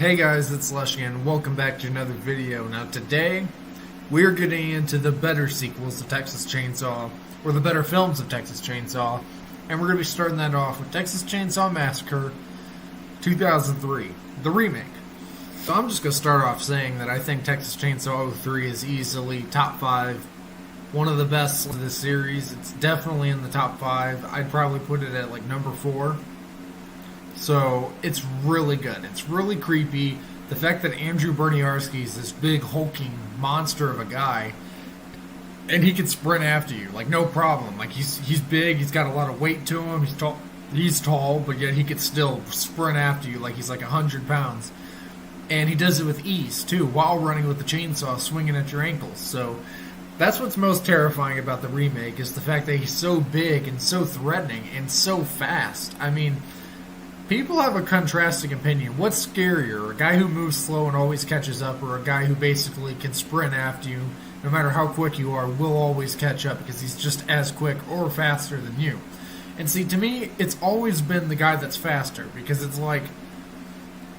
Hey guys, it's Lush again. Welcome back to another video. Now today, we're getting into the better sequels of Texas Chainsaw, or the better films of Texas Chainsaw, and we're going to be starting that off with Texas Chainsaw Massacre 2003, the remake. So I'm just going to start off saying that I think Texas Chainsaw 03 is easily top 5, one of the best of this series. It's definitely in the top 5. I'd probably put it at like number 4. So, it's really good. It's really creepy. The fact that Andrew Berniarski is this big, hulking monster of a guy, and he can sprint after you, like, no problem. Like, he's big, he's got a lot of weight to him, he's tall, but yet he can still sprint after you like he's like 100 pounds. And he does it with ease, too, while running with the chainsaw, swinging at your ankles. So, that's what's most terrifying about the remake, is the fact that he's so big and so threatening and so fast. I mean, people have a contrasting opinion. What's scarier, a guy who moves slow and always catches up, or a guy who basically can sprint after you, no matter how quick you are, will always catch up because he's just as quick or faster than you? And see, to me, it's always been the guy that's faster, because it's like,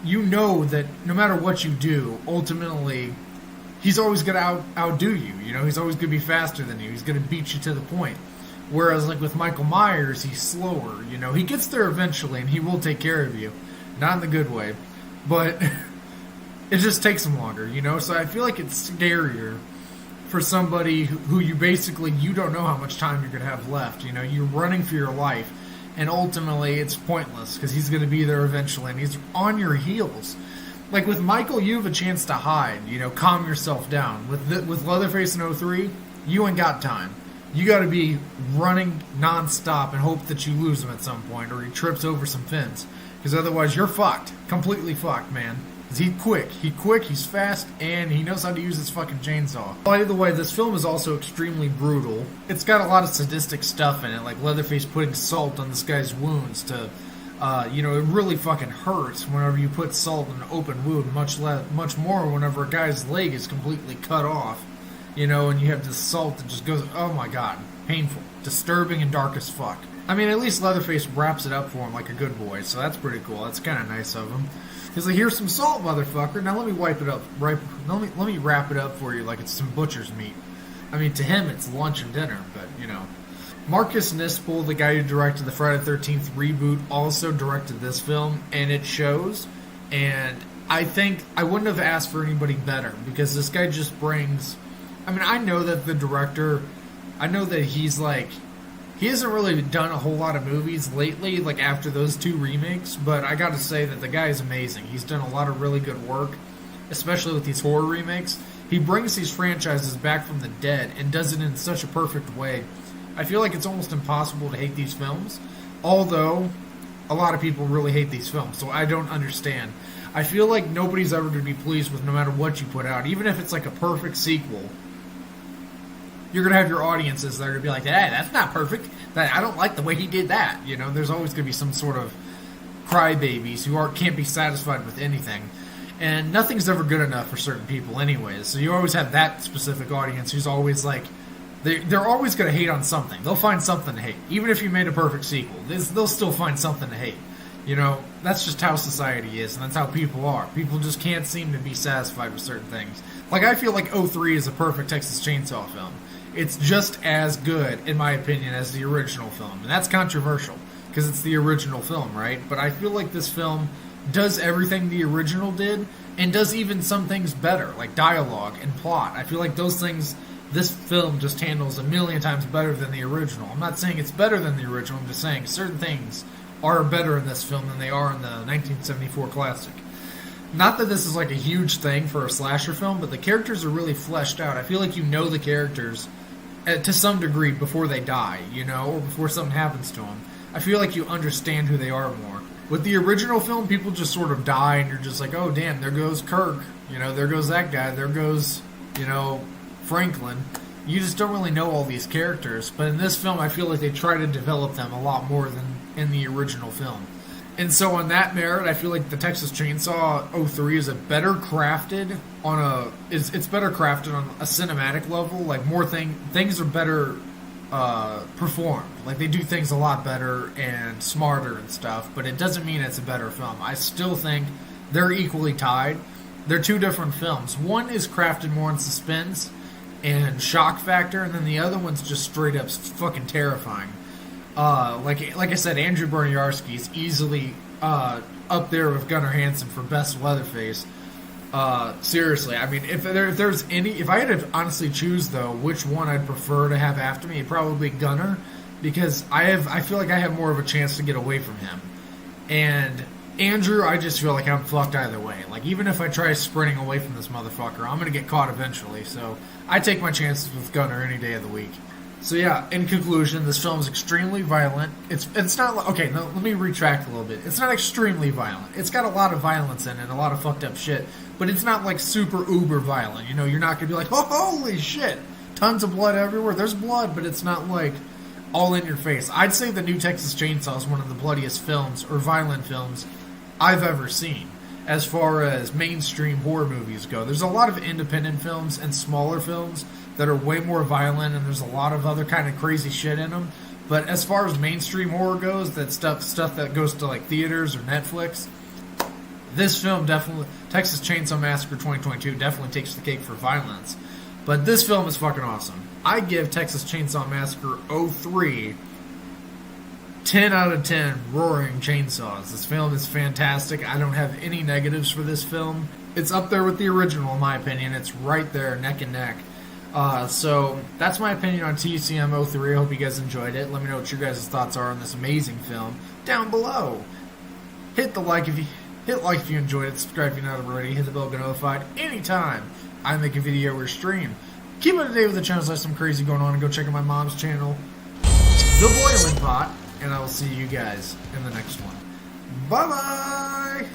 you know that no matter what you do, ultimately, he's always going to outdo you. You know, he's always going to be faster than you. He's going to beat you to the point. Whereas, like, with Michael Myers, he's slower, you know. He gets there eventually, and he will take care of you. Not in the good way. But it just takes him longer, you know. So I feel like it's scarier for somebody who you don't know how much time you're going to have left. You know, you're running for your life, and ultimately it's pointless, because he's going to be there eventually, and he's on your heels. Like, with Michael, you have a chance to hide, you know, calm yourself down. With Leatherface in 03, you ain't got time. You got to be running non-stop and hope that you lose him at some point, or he trips over some fins. Because otherwise, you're fucked. Completely fucked, man. Because he's quick, he's fast, and he knows how to use his fucking chainsaw. By the way, this film is also extremely brutal. It's got a lot of sadistic stuff in it, like Leatherface putting salt on this guy's wounds to, you know, it really fucking hurts whenever you put salt in an open wound, much more whenever a guy's leg is completely cut off. You know, and you have this salt that just goes, oh my god, painful, disturbing, and dark as fuck. I mean, at least Leatherface wraps it up for him like a good boy, so that's pretty cool. That's kind of nice of him. He's like, here's some salt, motherfucker. Now let me wipe it up. Let me wrap it up for you like it's some butcher's meat. I mean, to him, it's lunch and dinner, but, you know. Marcus Nispel, the guy who directed the Friday the 13th reboot, also directed this film, and it shows. And I think I wouldn't have asked for anybody better, because this guy just brings... I mean, I know that the director, I know that he's like, he hasn't really done a whole lot of movies lately, like after those 2 remakes, but I gotta say that the guy is amazing. He's done a lot of really good work, especially with these horror remakes. He brings these franchises back from the dead and does it in such a perfect way. I feel like it's almost impossible to hate these films, although a lot of people really hate these films, so I don't understand. I feel like nobody's ever going to be pleased with no matter what you put out, even if it's like a perfect sequel. You're going to have your audiences that are going to be like, hey, that's not perfect. I don't like the way he did that. You know, there's always going to be some sort of crybabies who can't be satisfied with anything. And nothing's ever good enough for certain people anyways. So you always have that specific audience who's always like, they're always going to hate on something. They'll find something to hate. Even if you made a perfect sequel, they'll still find something to hate. You know, that's just how society is, and that's how people are. People just can't seem to be satisfied with certain things. Like, I feel like 03 is a perfect Texas Chainsaw film. It's just as good, in my opinion, as the original film. And that's controversial, because it's the original film, right? But I feel like this film does everything the original did, and does even some things better, like dialogue and plot. I feel like those things, this film just handles a million times better than the original. I'm not saying it's better than the original, I'm just saying certain things are better in this film than they are in the 1974 classic. Not that this is like a huge thing for a slasher film, but the characters are really fleshed out. I feel like you know the characters to some degree before they die, you know, or before something happens to them. I feel like you understand who they are more. With the original film, people just sort of die, and you're just like, oh, damn, there goes Kirk. You know, there goes that guy. There goes, you know, Franklin. You just don't really know all these characters. But in this film, I feel like they try to develop them a lot more than in the original film. And so on that merit, I feel like the Texas Chainsaw 03 is better crafted on it's better crafted on a cinematic level. Like, things are better performed. Like, they do things a lot better and smarter and stuff, but it doesn't mean it's a better film. I still think they're equally tied. They're two different films. One is crafted more in suspense and shock factor, and then the other one's just straight up fucking terrifying. Like I said, Andrew Bernarski is easily up there with Gunnar Hansen for best Leatherface. Seriously, I mean, if I had to honestly choose though, which one I'd prefer to have after me, probably Gunnar, because I feel like I have more of a chance to get away from him. And Andrew, I just feel like I'm fucked either way. Like, even if I try sprinting away from this motherfucker, I'm gonna get caught eventually. So I take my chances with Gunnar any day of the week. So yeah, in conclusion, this film is extremely violent. It's not okay. No, let me retract a little bit. It's not extremely violent. It's got a lot of violence in it, a lot of fucked up shit. But it's not like super uber violent. You know, you're not gonna be like, oh, holy shit, tons of blood everywhere. There's blood, but it's not like all in your face. I'd say the new Texas Chainsaw is one of the bloodiest films or violent films I've ever seen. As far as mainstream horror movies go, there's a lot of independent films and smaller films that are way more violent, and there's a lot of other kind of crazy shit in them. But as far as mainstream horror goes, that stuff that goes to like theaters or Netflix, this film definitely, Texas Chainsaw Massacre 2022, definitely takes the cake for violence. But this film is fucking awesome. I give Texas Chainsaw Massacre 03 10 out of 10 roaring chainsaws. This film is fantastic. I don't have any negatives for this film. It's up there with the original, in my opinion. It's right there, neck and neck. So that's my opinion on TCM 03. I hope you guys enjoyed it. Let me know what your guys' thoughts are on this amazing film down below. Hit like if you enjoyed it. Subscribe if you're not already. Hit the bell to get notified anytime I make a video or stream. Keep up to date with the channels. There's some crazy going on. And go check out my mom's channel, The Boiling Pot. And I will see you guys in the next one. Bye-bye!